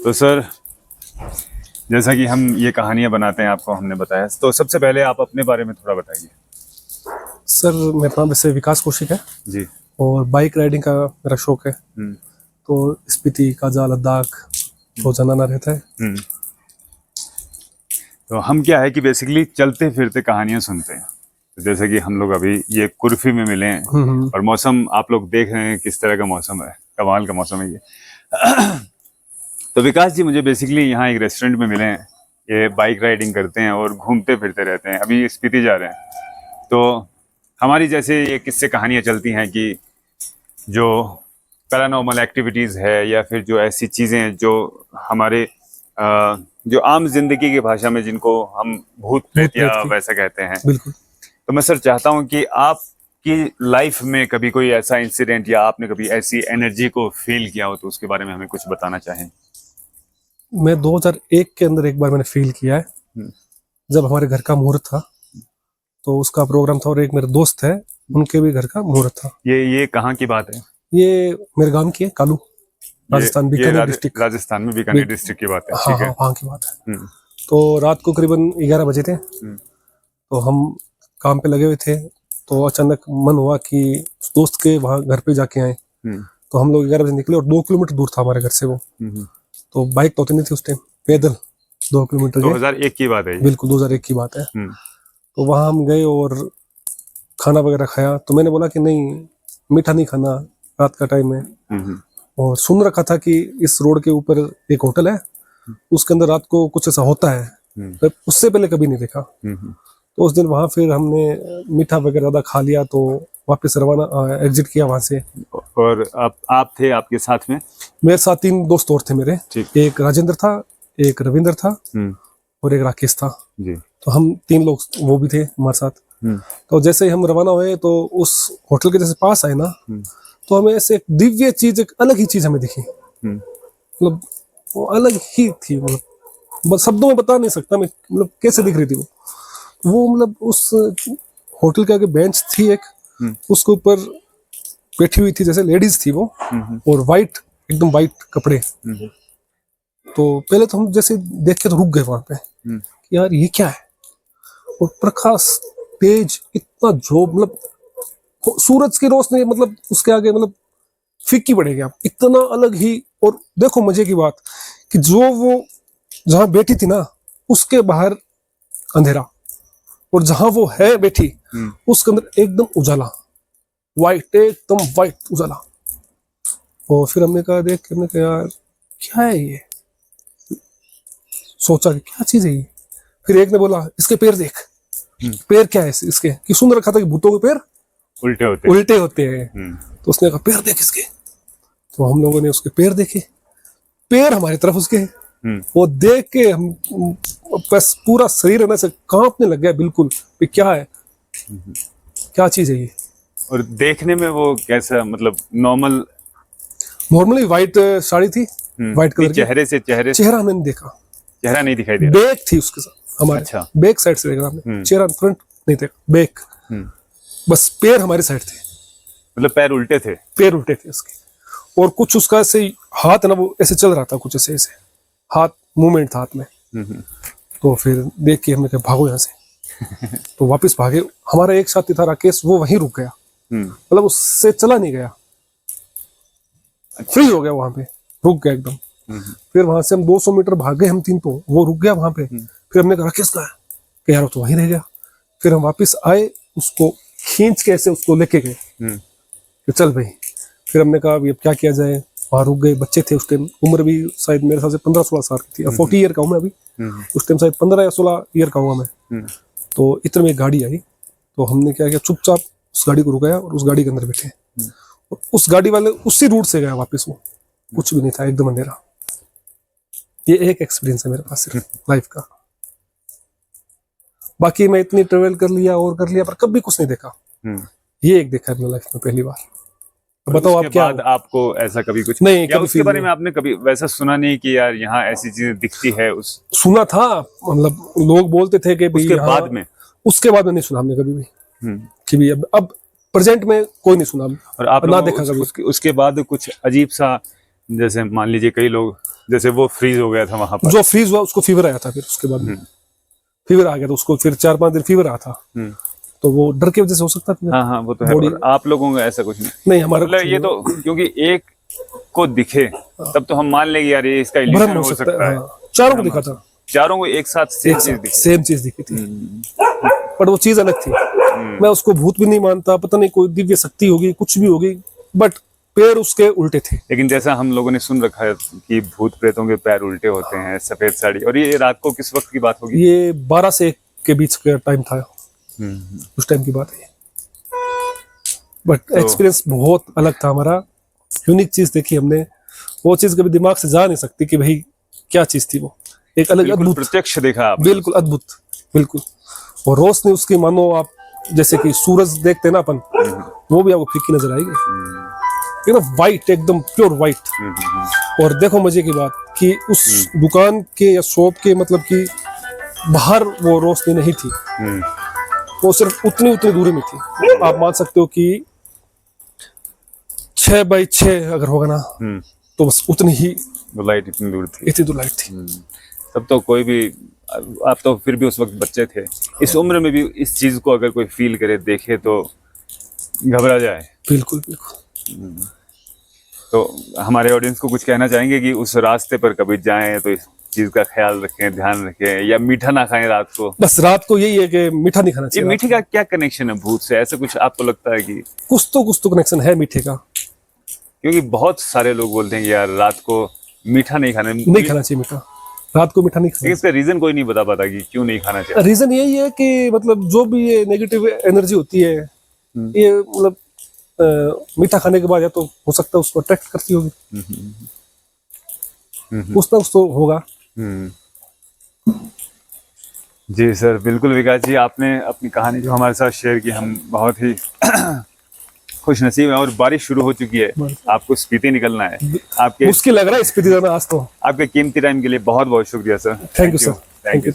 तो सर, जैसा कि हम ये कहानियां बनाते हैं, आपको हमने बताया, तो सबसे पहले आप अपने बारे में थोड़ा बताइए। सर मेरा नाम वैसे विकास कौशिक है जी। और बाइक राइडिंग का मेरा शौक है। हम्म। तो स्पीति, काजा, लद्दाख रोजाना ना रहता है। हम्म। तो हम क्या है कि बेसिकली चलते फिरते कहानियां सुनते हैं। तो जैसे कि हम लोग अभी ये कुर्फी में मिले हैं और मौसम आप लोग देख रहे हैं किस तरह का मौसम है, कमाल का मौसम है ये। तो विकास जी मुझे बेसिकली यहाँ एक रेस्टोरेंट में मिले हैं। ये बाइक राइडिंग करते हैं और घूमते फिरते रहते हैं। अभी स्पीति जा रहे हैं। तो हमारी जैसे ये किस्से कहानियां चलती हैं कि जो पैरानॉर्मल एक्टिविटीज़ है या फिर जो ऐसी चीज़ें जो हमारे जो आम जिंदगी की भाषा में जिनको हम भूत प्रेत या वैसा कहते हैं। बिल्कुल। तो मैं सर चाहता हूं कि आपकी लाइफ में कभी कोई ऐसा इंसिडेंट या आपने कभी ऐसी एनर्जी को फील किया हो तो उसके बारे में हमें कुछ बताना चाहें। मैं 2001 के अंदर एक बार मैंने फील किया है, जब हमारे घर का मुहूर्त था। तो उसका प्रोग्राम था और एक मेरे दोस्त है, उनके भी घर का मुहूर्त था। ये कहाँ की बात है? ये मेरे गांव की है, कालू, राजस्थान, बीकानेर डिस्ट्रिक्ट। राजस्थान में बीकानेर डिस्ट्रिक्ट की बात है। हाँ हाँ, वहाँ की बात है। तो रात को करीबन 11 बजे थे। तो हम काम पे लगे हुए थे, तो अचानक मन हुआ कि दोस्त के वहाँ घर पे जाके आए। तो हम लोग 11 बजे निकले और 2 किलोमीटर दूर था हमारे घर से वो। तो बाइक तो होती नहीं थी उस टाइम, पैदल 2 किलोमीटर। 2001 की बात है? बिल्कुल 2001 की बात है। तो वहाँ हम गए और खाना वगैरह खाया। तो मैंने बोला कि नहीं, मीठा नहीं खाना, रात का टाइम है। और सुन रखा था कि इस रोड के ऊपर एक होटल है, उसके अंदर रात को कुछ ऐसा होता है, तो उससे पहले कभी नहीं देखा। तो उस दिन वहाँ फिर हमने मीठा वगैरह ज्यादा खा लिया, तो वापस रवाना एग्जिट किया वहाँ से। और आप थे, आपके साथ में? मेरे साथ 3 दोस्त और थे मेरे। एक राजेंद्र था, एक रविंद्र था और एक राकेश था जी। तो हम 3 लोग वो भी थे हमारे साथ। तो जैसे ही हम रवाना हुए तो उस होटल के जैसे पास आए ना, तो हमें ऐसे एक दिव्य चीज, एक अलग ही चीज हमें दिखी। मतलब वो अलग ही थी, मतलब शब्दों में बता नहीं सकता मैं, मतलब कैसे दिख रही थी वो मतलब उस होटल के आगे बेंच थी एक, उसके ऊपर बैठी हुई थी जैसे लेडीज थी वो, और वाइट, एकदम वाइट कपड़े। तो पहले तो हम जैसे देख के तो रुक गए वहां पे कि यार ये क्या है। और प्रकाश तेज इतना, जो मतलब सूरज की रोशनी, मतलब उसके आगे मतलब फीकी पड़ेगी आप, इतना अलग ही। और देखो मजे की बात कि जो वो जहां बैठी थी ना, उसके बाहर अंधेरा, और जहां वो है बैठी उसके अंदर एकदम उजाला, वाइट, एकदम वाइट उजाला। और फिर हमने कहा, देख के हमने कहा यार क्या है ये, सोचा कि क्या चीज है ये। फिर एक ने बोला इसके पैर देख। पैर क्या है इसके, कि सुन रखा था कि भूतों के पैर उल्टे होते हैं। तो उसने कहा पैर देख इसके। तो हम लोगों ने उसके पैर देखे, पैर हमारी तरफ उसके। वो देख के हम बस पूरा शरीर है से कांपने लग गया बिल्कुल, क्या है, क्या चीज है ये। और देखने में वो कैसा, मतलब नॉर्मली व्हाइट साड़ी थी, व्हाइट कलर की। चेहरा हमने नहीं देखा, चेहरा नहीं दिखाई दे रहा। बैक थी उसके साथ हमारे। अच्छा। बैक साइड से देखा हमने, चेहरा फ्रंट नहीं देखा, बैक। बस पैर हमारी साइड थे, मतलब पैर उल्टे थे। पैर उल्टे थे उसके, और कुछ उसका ऐसे हाथ है ना, वो ऐसे चल रहा था, कुछ ऐसे ऐसे हाथ मूवमेंट था हाथ में। तो फिर देख के हमने कहा भागो यहाँ से। तो वापस भागे। हमारा एक साथी था राकेश, वो वहीं रुक गया, मतलब उससे चला नहीं गया, फ्री हो गया वहां पे, रुक गया एकदम। फिर वहां से हम 200 मीटर भागे हम 3, तो वो रुक गया वहां पे। फिर हमने कहा राकेश कहाँ है, कि यार वो तो वहीं रह गया। फिर हम वापस आए, उसको खींच के ऐसे उसको लेके गए कि चल भाई। फिर हमने कहा अब क्या किया जाए, वहां रुक गए। बच्चे थे उस टाइम, उम्र भी शायद मेरे साथ 15-16 साल की थी, 40 ईयर का हूं मैं अभी। उस टाइम शायद 15 या 16 ईयर का हुआ मैं। तो इतने में एक गाड़ी आई, तो हमने क्या किया, चुपचाप उस गाड़ी को रुकाया और उस गाड़ी के अंदर बैठे। और उस गाड़ी वाले उसी रूट से गया वापस, वो कुछ भी नहीं था, एकदम अंधेरा। ये एक एक्सपीरियंस है मेरे पास सिर्फ लाइफ का। बाकी मैं इतनी ट्रेवल कर लिया और कर लिया, पर कभी कुछ नहीं देखा। ये एक देखा है लाइफ में पहली बार। बताओ आप क्या, आपको ऐसा कभी कुछ नहीं, क्या उसके बारे में आपने कभी वैसा सुना नहीं कि यार यहाँ ऐसी चीजें दिखती है? सुना था, मतलब लोग बोलते थे कि उसके बाद में, उसके बाद में नहीं सुना हमने कभी भी कि भी अब प्रेजेंट में कोई नहीं सुना। और आप ना देखा कभी? उसके बाद कुछ अजीब सा, जैसे मान लीजिए कई लोग जैसे वो फ्रीज हो गया था वहां पर, जो फ्रीज हुआ उसको फीवर आया था, फिर उसके बाद फीवर आ गया था उसको, फिर 4-5 दिन फीवर आया था, तो वो डर की वजह से हो सकता है। हाँ हाँ वो तो है, और आप लोगों का ऐसा कुछ नहीं, हमारा मतलब ये तो क्योंकि एक को दिखे तब तो हम मान लेंगे यार ये इसका इल्यूजन हो सकता है। चारों को दिखा था, चारों को एक साथ सेम चीज दिखी थी, पर वो चीज अलग थी। मैं उसको भूत भी नहीं मानता, पता नहीं कोई दिव्य शक्ति होगी, कुछ भी होगी, बट पैर उसके उल्टे थे। लेकिन जैसा हम लोगों ने सुन रखा है कि भूत प्रेतों के पैर उल्टे होते हैं, सफेद साड़ी, और ये रात को किस वक्त की बात होगी? ये 12 से 1 के बीच का टाइम था, उस टाइम की बात है। बट एक्सपीरियंस बहुत अलग था हमारा, यूनिक चीज देखी हमने, वो चीज कभी दिमाग से जा नहीं सकती कि भाई क्या चीज थी वो, एक अलग अद्भुत प्रत्यक्ष देखा आप? बिल्कुल अद्भुत, बिल्कुल। और रोशनी उसकी मानो आप जैसे कि सूरज देखते हैं ना अपन, वो भी आपको फीकी नजर आएगी, एकदम वाइट, एकदम प्योर वाइट। और देखो मजे की बात कि उस दुकान के या शॉप के मतलब कि बाहर वो रोशनी नहीं थी, वो सिर्फ उतनी दूरी में थी। आप मान सकते हो कि 6 बाई 6 अगर होगा ना, तो बस उतनी ही लाइट इतनी दूर थी, इतनी दूर लाइट थी। तब तो कोई भी, आप तो फिर भी उस वक्त बच्चे थे, इस उम्र में भी इस चीज को अगर कोई फील करे, देखे तो घबरा जाए। बिल्कुल बिल्कुल। तो हमारे ऑडियंस को कुछ कहना चाहेंगे कि उस रास्ते पर कभी जाएं तो इस चीज का ख्याल रखें, ध्यान रखें, या मीठा ना खाएं रात को? बस रात को यही है कि मीठा नहीं खाना चाहिए। मीठे का क्या कनेक्शन है भूत से? ऐसा कुछ आपको लगता है कि कुछ तो कनेक्शन है मीठे का? क्योंकि बहुत सारे लोग बोलते हैं कि यार रात को मीठा नहीं खाना चाहिए, मीठा रात को मीठा नहीं खाना। इसका रीजन कोई नहीं बता पाता कि क्यों नहीं खाना चाहिए। रीजन यही है कि मतलब जो भी ये नेगेटिव एनर्जी होती है, ये मतलब मीठा खाने के बाद या तो हो सकता है उसको अट्रैक्ट करती होगी, कुछ ना कुछ तो होगा। जी सर, बिल्कुल विकास जी, आपने अपनी कहानी जो हमारे साथ शेयर की, हम बहुत ही खुश नसीब है। और बारिश शुरू हो चुकी है, आपको स्पीति निकलना है, आपके मुश्किल लग रहा है स्पीति जाना आज तो। आपके कीमती टाइम के लिए बहुत बहुत शुक्रिया sir. Thank you sir, thank you.